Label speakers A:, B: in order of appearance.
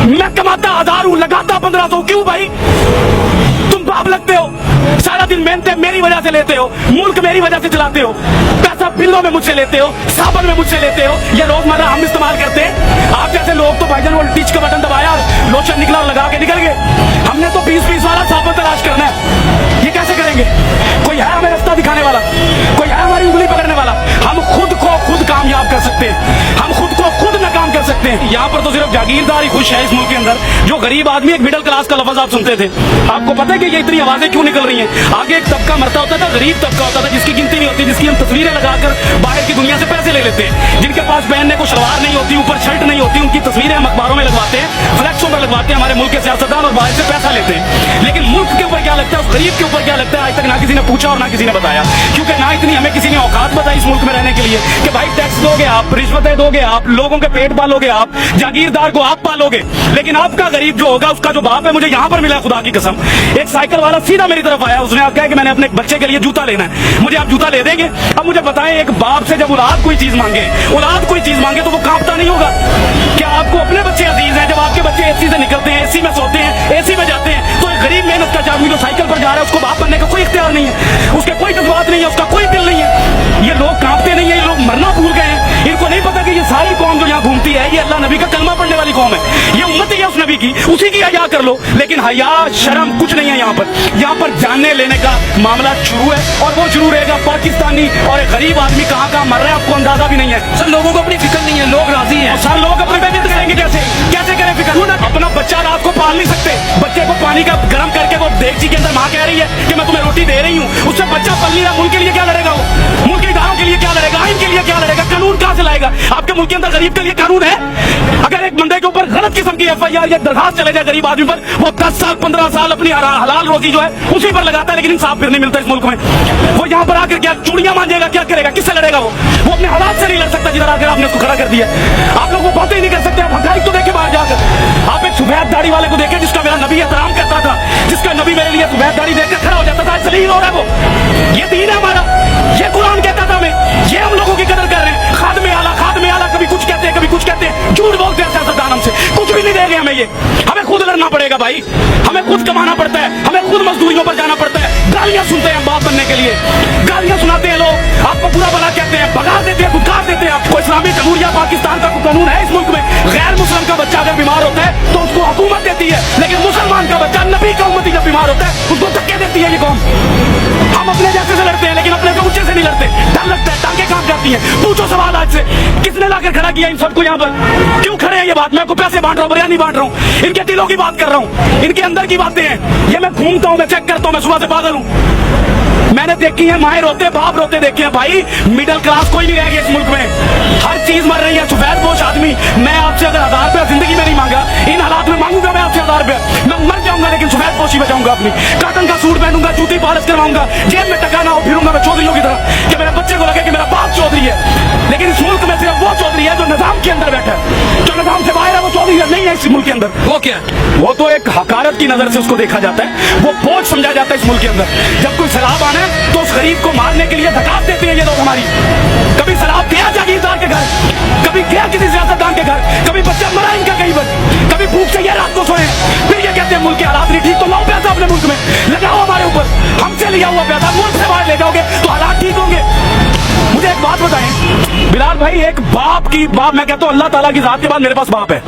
A: मैं कमाता 1000 हूँ, लगाता 1500, क्यों भाई? तुम बाप लगते हो, सारा दिन मेहनत मेरी वजह से लेते हो, मुल्क मेरी वजह से चलाते हो, पैसा बिलों में मुझसे लेते हो, साबन में मुझसे लेते हो, ये रोजमर्रा हम इस्तेमाल करते हैं। आप जैसे लोग तो भाईजान वो टीच का बटन दबाया, लोशन निकला और लगा के निकल गए। हमने तो 20-20 वाला साबन तलाश करना है, ये कैसे करेंगे? कोई है हमें रास्ता दिखाने वाला? कोई है हमारी उंगली पकड़ने वाला? हम खुद को खुद कामयाब कर सकते हैं, हम खुद को खुद नाकाम कर सकते हैं। यहाँ पर तो सिर्फ जागीरदार ही खुश है इस मुल्क के अंदर। जो गरीब आदमी, एक मिडिल क्लास का लफ्ज आप सुनते थे, आपको पता है कि ये इतनी आवाजें क्यों निकल रही हैं? आगे एक तबका मरता होता था, गरीब तबका होता था, जिसकी गिनती नहीं होती, जिसकी हम तस्वीरें लगाकर बाहर की दुनिया से पैसे ले लेते हैं, जिनके पास पहनने को शलवार नहीं होती, ऊपर शर्ट नहीं होती, उनकी तस्वीरें हम अखबारों में लगवाते हैं, फ्लैक्सों पर लगवाते हैं, हमारे मुल्क के सियासतदान, और बाहर से पैसा लेते हैं। लेकिन मुल्क के ऊपर क्या लगता है, उस गरीब के ऊपर क्या लगता है, आज तक ना किसी ने पूछा और ना किसी ने बताया। क्योंकि ना इतनी हमें किसी ने औकात बताई इस मुल्क में रहने के लिए कि भाई टैक्स दोगे आप, रिश्वतें दोगे आप, लोगों के पेट पालोगे आप, जागीरदार को आप पालोगे। लेकिन आपका गरीब जो होगा, उसका जो बाप है, मुझे यहाँ पर मिला खुदा की कसम, एक साइकिल वाला सीधा मेरी तरफ आया, उसने कहा कि मैंने अपने बच्चे के लिए जूता लेना है, मुझे आप जूता ले देंगे? अब मुझे बताएं, एक बाप से जब औलाद कोई चीज मांगे, औलाद कोई चीज मांगे तो वो कांपता नहीं होगा? क्या आपको अपने बच्चे अजीज हैं? जब आपके बच्चे एसी से निकलते हैं, एसी में सोते हैं, एसी में जाते हैं, तो एक गरीब मेहनत का आदमी जो साइकिल पर जा रहा है, उसको बाप बनने का कोई इख्तियार नहीं है, उसके कोई जज्बात नहीं है, उसका कोई दिल नहीं है। ये लोग कांपते नहीं है, ये लोग मरना भूल गए हैं। इनको नहीं पता कि ये सारी कौम जो यहाँ घूमती है, ये अल्लाह नबी का कलमा पढ़ने वाली कौम है, ये उम्मत ही है उस नबी की, उसी की हया कर लो। लेकिन हया शर्म कुछ नहीं है यहाँ पर। यहाँ पर जानने लेने का मामला शुरू है, और वो शुरू रहेगा। पाकिस्तानी और एक गरीब आदमी कहाँ कहाँ मर रहा है, आपको अंदाजा भी नहीं है। सर, लोगों को अपनी फिक्र नहीं है, लोग राजी हैं। सर, लोग अपनी फिक्र करेंगे कैसे? कैसे करें फिक्र? अपना बच्चा रात को पाल नहीं सकते, बच्चे को पानी का गर्म करके वो देगची के अंदर माँ कह रही है कि मैं तुम्हें रोटी दे रही हूँ, उससे बच्चा पल नहीं रहा। मुल्क के लिए क्या लड़ेगा वो? मुल्क के इदारों के लिए क्या लड़ेगा? आइन के लिए क्या लड़ेगा? कानून कहाँ से लाएगा? आपके मुल्क के अंदर गरीब के लिए कानून है? अगर एक बंदे के ऊपर गलत किस्म की FIR या दरखास्त चले जाए गरीब आदमी पर, वो 10 साल 15 साल अपनी हलाल रोजी जो है उसी पर लगाता है, लेकिन इंसाफ फिर नहीं मिलता इस मुल्क में। वो यहाँ पर आकर क्या चूड़ियां मांगेगा? क्या करेगा? किससे लड़ेगा? वो अपने हालात से नहीं लड़ सकता जिधर आकर आपने उसको खड़ा कर दिया। आप लोग वो बातें ही नहीं कर सकते। आप हकाइक तो देखे बाहर जाकर। आप एक सफेद दाढ़ी वाले को देखे जिसका मेरा नबी एहतराम करता था, जिसका नबी मेरे लिए सफेद दाढ़ी देखकर खड़ा हो जाता था, जलील हो रहा है वो। ये दीन है हमारा, ये कुरान कहता था हमें, ये हम लोगों की कदर कर रहे हैं। खादमे आला कभी कुछ कहते हैं, कभी कुछ कहते हैं, झूठ बोलते हैं सियासतदान हमसे, कुछ भी नहीं देंगे हमें। ये हमें खुद लड़ना पड़ेगा भाई, हमें खुद कमाना पड़ता है, हमें खुद मजदूरियों पर जाना पड़ता है। गालियां सुनते हैं बाप बनने के लिए, गालियां सुनाते हैं लोग, आपको बुरा भला कहते हैं, भगा देते हैं, धुतकार देते हैं आपको। इस्लामी जमहूरिया पाकिस्तान का कानून है इस मुल्क में, गैर मुस्लिम का बच्चा अगर बीमार होता है तो उसको हुकूमत देती है, लेकिन मुसलमान का बच्चा, नबी का उम्मती जब बीमार होता है उसको धक्के देती है ये कौम। हम अपने जैसे से लड़ते हैं, लेकिन अपने से ऊंचे से नहीं लड़ते, डर लगता है, टांगे कांप जाती हैं। पूछो सवाल आज से, किसने लाकर खड़ा किया इन सबको यहाँ पर? क्यों खड़े हैं ये बात? मैं आपको पैसे बांट रहा हूँ, बिरयानी बांट रहा हूँ, इनके दिलों की बात कर रहा हूँ, इनके अंदर की बातें हैं। ये मैं घूमता हूँ, मैं चेक करता हूँ, मैं सुबह से पागल हूँ। मैंने देखी है माए रोते, बाप रोते देखे हैं भाई। मिडिल क्लास कोई नहीं रह गया इस मुल्क में, हर चीज मर रही है। सफेद पोश आदमी, मैं आपसे अगर 1000 रुपया जिंदगी में नहीं मांगा, इन हालात में मांगूंगा मैं आपसे 1000 रुपया, मैं मर जाऊंगा, लेकिन सफेद पोशी बचाऊंगा अपनी, कॉटन का सूट पहनूंगा, जूती पॉलिश करवाऊंगा, जेब में टका ना हो, फिरूंगा मैं चौधरियों की तरह कि मेरे बच्चे को लगे कि मेरा बाप चौधरी है। लेकिन इस मुल्क में सिर्फ वो चौधरी है जो निजाम के अंदर बैठा है, जो निजाम से बाहर है वो चौधरी नहीं है इस मुल्क के अंदर। वो क्या है? वो तो एक हकारत की नजर से उसको देखा जाता है, वो बोझ समझा जाता है इस मुल्क के अंदर। जब कोई सैलाब आना है तो उस गरीब को मारने के लिए धकात देते हैं ये लोग हमारी। कभी सैलाब गया जागीरदार के घर, कभी गया किसी सियासतदान के घर, कभी बच्चा मरा इनका कहीं पर, कभी भूख से ये रात को सोए, फिर ये कहते हैं मुल्क के हालात नहीं ठीक, तो लाओ पैसा अपने मुल्क में लगाओ हमारे ऊपर, हमसे लिया हुआ पैसा मुल्क से बाहर ले जाओगे तो हालात ठीक होंगे। मुझे एक बात बताएं बिलाल भाई, एक बाप की बाप, मैं कहता हूँ अल्लाह ताला की जात के बाद मेरे पास बाप है,